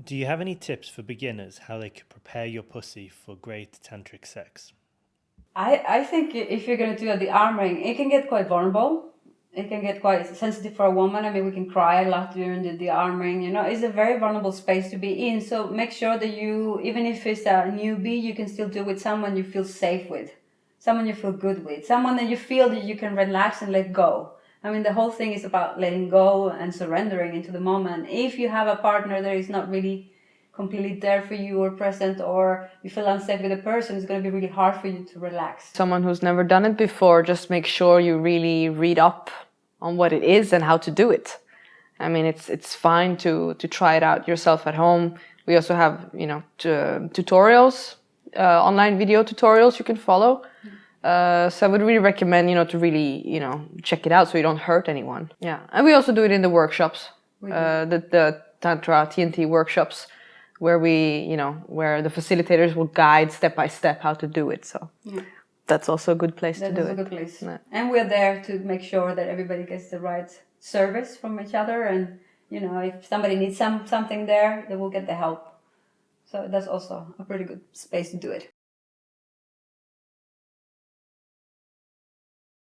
Do you have any tips for beginners how they could prepare your pussy for great tantric sex? I think if you're going to do the armoring, it can get quite vulnerable. It can get quite sensitive for a woman. I mean, we can cry a lot during the armoring. You know, it's a very vulnerable space to be in. So make sure that you, even if it's a newbie, you can still do it with someone you feel safe with, someone you feel good with, someone that you feel that you can relax and let go. I mean, the whole thing is about letting go and surrendering into the moment. If you have a partner that is not really completely there for you or present, or you feel unsafe with a person, it's going to be really hard for you to relax. Someone who's never done it before, just make sure you really read up on what it is and how to do it. I mean, it's fine to try it out yourself at home. We also have, tutorials, online video tutorials you can follow. So I would really recommend, to really, check it out so you don't hurt anyone. Yeah, and we also do it in the workshops, the Tantra TNT workshops, where where the facilitators will guide step by step how to do it. So that's also a good place to do it. That's a good place. Yeah. And we're there to make sure that everybody gets the right service from each other. And, if somebody needs something there, they will get the help. So that's also a pretty good space to do it.